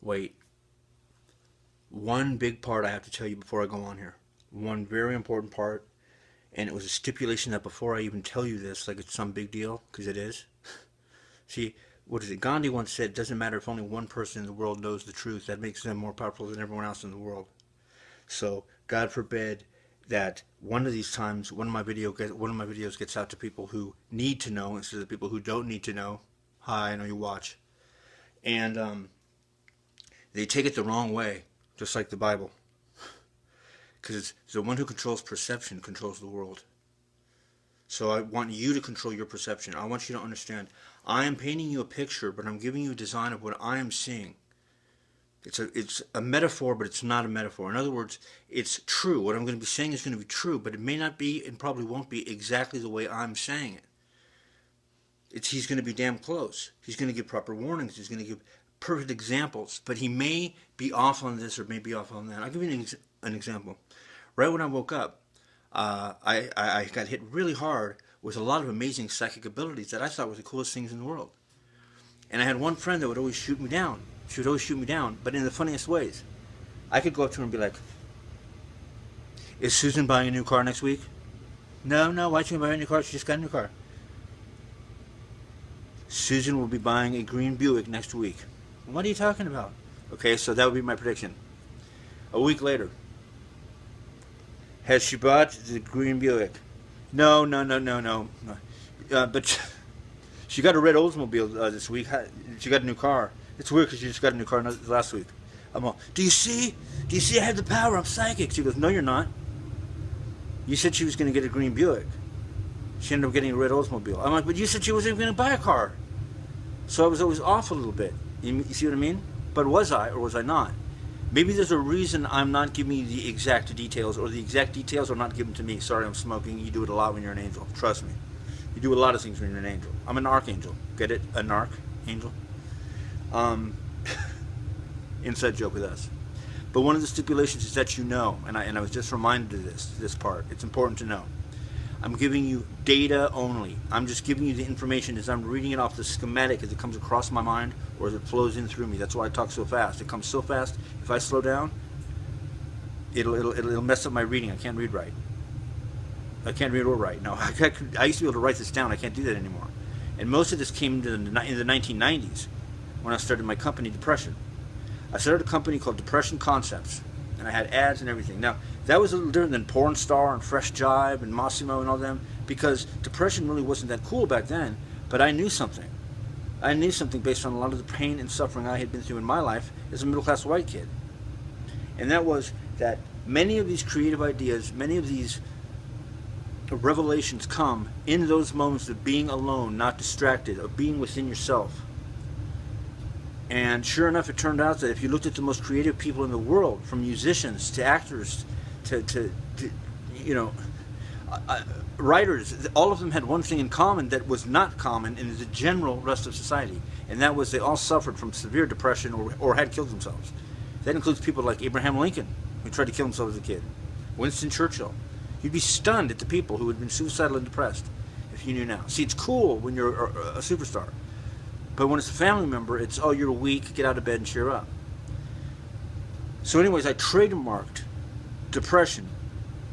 wait. One big part I have to tell you before I go on here. One very important part, and it was a stipulation that before I even tell you this, like it's some big deal, because it is. See, what is it? Gandhi once said, it doesn't matter if only one person in the world knows the truth. That makes them more powerful than everyone else in the world. So, God forbid that one of these times, one of my videos gets out to people who need to know instead of people who don't need to know. Hi, I know you watch. And they take it the wrong way, just like the Bible. Because it's the one who controls perception controls the world. So I want you to control your perception. I want you to understand. I am painting you a picture, but I'm giving you a design of what I am seeing. It's a metaphor, but it's not a metaphor. In other words, it's true. What I'm going to be saying is going to be true, but it may not be and probably won't be exactly the way I'm saying it. He's going to be damn close. He's going to give proper warnings. He's going to give perfect examples, but he may be off on this or may be off on that. I'll give you an example. Right when I woke up, I got hit really hard with a lot of amazing psychic abilities that I thought were the coolest things in the world. And I had one friend that would always shoot me down. She would always shoot me down, but in the funniest ways. I could go up to her and be like, "Is Susan buying a new car next week?" "No, why should she buy a new car? She just got a new car." "Susan will be buying a green Buick next week." "What are you talking about?" Okay, so that would be my prediction. A week later, "Has she bought the green Buick?" No. But she got a red Oldsmobile this week. She got a new car. It's weird because she just got a new car last week. I'm all, Do you see I have the power, I'm psychic." She goes, "No, you're not. You said she was going to get a green Buick. She ended up getting a red Oldsmobile." I'm like, "But you said she wasn't going to buy a car." So I was always off a little bit. You see what I mean? But was I or was I not? Maybe there's a reason I'm not giving you the exact details, or the exact details are not given to me. Sorry, I'm smoking. You do it a lot when you're an angel. Trust me. You do a lot of things when you're an angel. I'm an archangel. Get it? An archangel. Inside joke with us. But one of the stipulations is that you know, and I was just reminded of this part. It's important to know. I'm giving you data only. I'm just giving you the information as I'm reading it off the schematic as it comes across my mind or as it flows in through me. That's why I talk so fast. It comes so fast. If I slow down, it'll mess up my reading. I can't read right. I can't read or write. No, I used to be able to write this down. I can't do that anymore. And most of this came in the 1990s when I started my company, Depression. I started a company called Depression Concepts, and I had ads and everything. Now, that was a little different than Porn Star and Fresh Jive and Massimo and all them, because depression really wasn't that cool back then, but I knew something. I knew something based on a lot of the pain and suffering I had been through in my life as a middle-class white kid. And that was that many of these creative ideas, many of these revelations come in those moments of being alone, not distracted, of being within yourself. And sure enough, it turned out that if you looked at the most creative people in the world, from musicians to actors to writers, all of them had one thing in common that was not common in the general rest of society, and that was they all suffered from severe depression or had killed themselves. That includes people like Abraham Lincoln, who tried to kill himself as a kid, Winston Churchill. You'd be stunned at the people who had been suicidal and depressed if you knew now. See, it's cool when you're a superstar. But when it's a family member, it's, "Oh, you're weak, get out of bed and cheer up." So anyways, I trademarked Depression,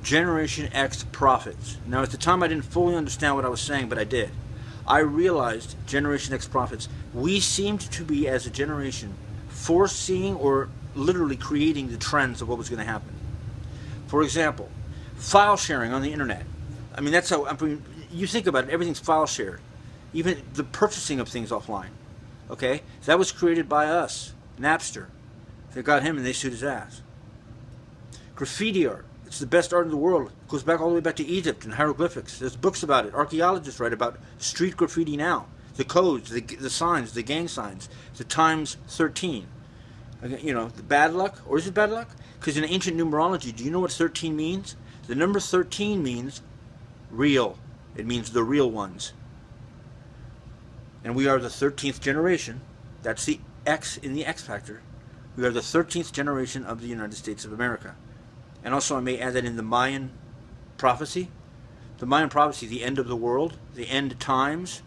Generation X Prophets. Now, at the time, I didn't fully understand what I was saying, but I did. I realized, Generation X Prophets, we seemed to be, as a generation, foreseeing or literally creating the trends of what was going to happen. For example, file sharing on the internet. I mean, that's how, you think about it, everything's file shared. Even the purchasing of things offline. Okay? That was created by us. Napster. They got him and they sued his ass. Graffiti art. It's the best art in the world. It goes back all the way back to Egypt and hieroglyphics. There's books about it. Archaeologists write about street graffiti now. The codes, the signs, the gang signs. The times 13. You know, the bad luck. Or is it bad luck? Because in ancient numerology, do you know what 13 means? The number 13 means real. It means the real ones. And we are the 13th generation. That's the X in the X Factor. We are the 13th generation of the United States of America. And also I may add that in the Mayan prophecy, the end of the world, the end times,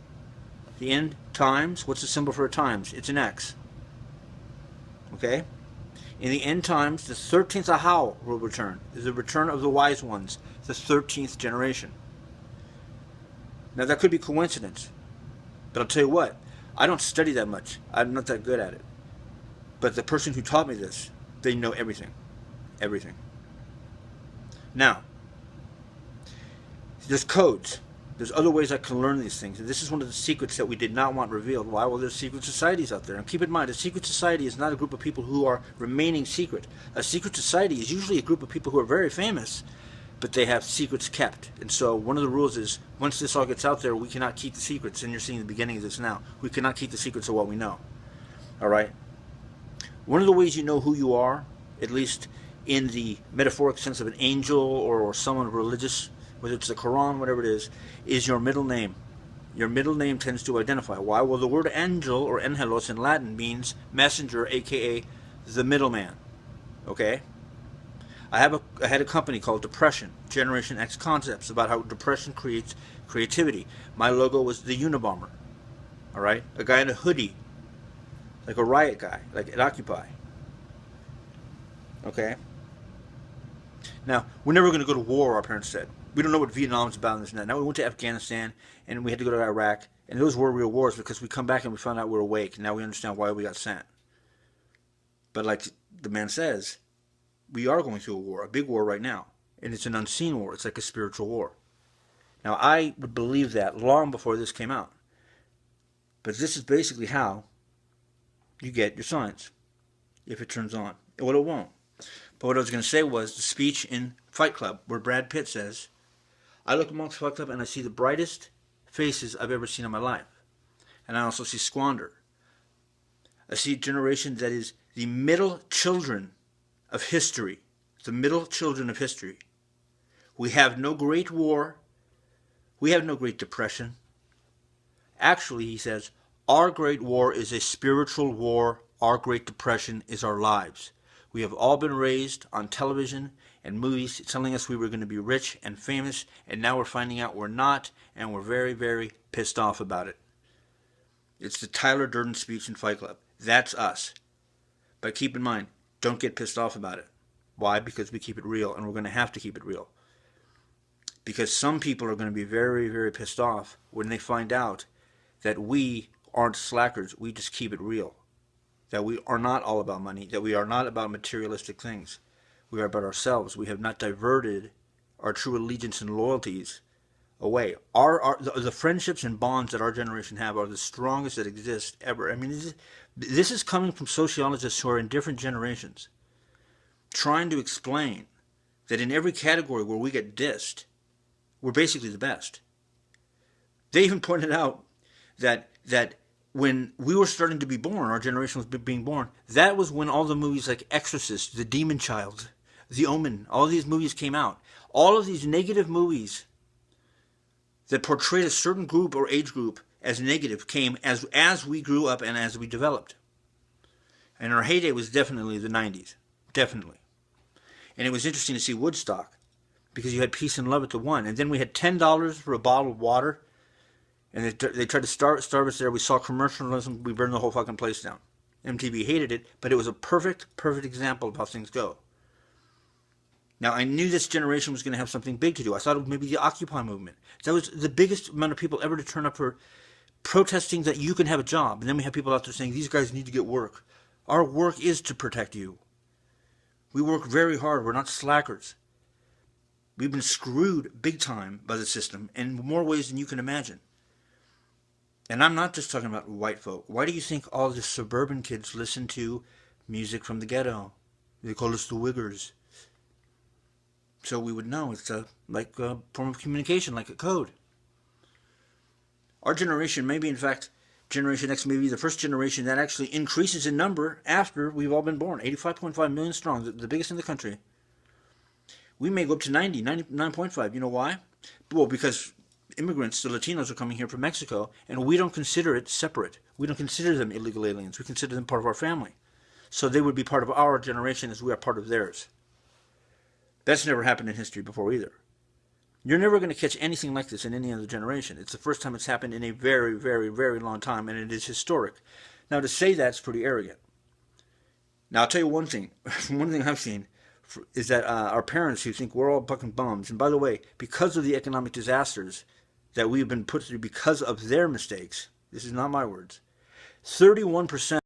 what's the symbol for times? It's an X. Okay? In the end times, the 13th Ahau will return. Is the return of the wise ones, the 13th generation. Now that could be coincidence, but I'll tell you what, I don't study that much. I'm not that good at it. But the person who taught me this, they know everything. Everything. Now, there's codes. There's other ways I can learn these things. And this is one of the secrets that we did not want revealed. Why? Well, there's secret societies out there. And keep in mind, a secret society is not a group of people who are remaining secret. A secret society is usually a group of people who are very famous, but they have secrets kept. And so one of the rules is, once this all gets out there, we cannot keep the secrets. And you're seeing the beginning of this now. We cannot keep the secrets of what we know. All right? One of the ways you know who you are, at least in the metaphoric sense of an angel or someone religious, whether it's the Quran, whatever it is your middle name. Your middle name tends to identify. Why? Well, the word angel or angelos in Latin means messenger, aka the middleman. Okay? I had a company called Depression, Generation X Concepts, about how depression creates creativity. My logo was the Unabomber. All right? A guy in a hoodie, like a riot guy, like at Occupy. Okay? Now, we're never going to go to war, our parents said. We don't know what Vietnam's about in this net. Now, we went to Afghanistan, and we had to go to Iraq, and those were real wars because we come back and we found out we're awake, and now we understand why we got sent. But like the man says, we are going through a war, a big war right now, and it's an unseen war. It's like a spiritual war. Now, I would believe that long before this came out. But this is basically how you get your science, if it turns on. Well, it won't. But what I was going to say was the speech in Fight Club, where Brad Pitt says, I look amongst Fight Club and I see the brightest faces I've ever seen in my life. And I also see squander. I see a generation that is the middle children of history. The middle children of history. We have no great war. We have no great depression. Actually, he says, our great war is a spiritual war. Our great depression is our lives. We have all been raised on television and movies telling us we were going to be rich and famous, and now we're finding out we're not, and we're very, very pissed off about it. It's the Tyler Durden speech in Fight Club. That's us. But keep in mind, don't get pissed off about it. Why? Because we keep it real, and we're going to have to keep it real. Because some people are going to be very, very pissed off when they find out that we aren't slackers. We just keep it real. That we are not all about money, that we are not about materialistic things. We are about ourselves. We have not diverted our true allegiance and loyalties away. The friendships and bonds that our generation have are the strongest that exist ever. I mean, this is coming from sociologists who are in different generations, trying to explain that in every category where we get dissed, we're basically the best. They even pointed out that when we were starting to be born, our generation was being born, that was when all the movies like Exorcist, The Demon Child, The Omen, all these movies came out. All of these negative movies that portrayed a certain group or age group as negative came as we grew up and as we developed. And our heyday was definitely the 90s. Definitely. And it was interesting to see Woodstock because you had peace and love at the one. And then we had $10 for a bottle of water. And they tried to starve us there. We saw commercialism. We burned the whole fucking place down. MTV hated it, but it was a perfect example of how things go. Now, I knew this generation was going to have something big to do. I thought it was maybe the Occupy movement. That was the biggest amount of people ever to turn up for protesting that you can have a job. And then we have people out there saying, these guys need to get work. Our work is to protect you. We work very hard. We're not slackers. We've been screwed big time by the system in more ways than you can imagine. And I'm not just talking about white folk. Why do you think all the suburban kids listen to music from the ghetto? They call us the Wiggers. So we would know it's like a form of communication, like a code. Our generation, maybe in fact, Generation X may be the first generation that actually increases in number after we've all been born. 85.5 million strong, the biggest in the country. We may go up to 99.5. You know why? Well, because immigrants, the Latinos, are coming here from Mexico, and we don't consider it separate. We don't consider them illegal aliens. We consider them part of our family. So they would be part of our generation as we are part of theirs. That's never happened in history before either. You're never going to catch anything like this in any other generation. It's the first time it's happened in a very, very, very long time, and it is historic. Now, to say that's pretty arrogant. Now, I'll tell you one thing. One thing I've seen is that our parents who think we're all fucking bums, and by the way, because of the economic disasters that we've been put through because of their mistakes, this is not my words, 31%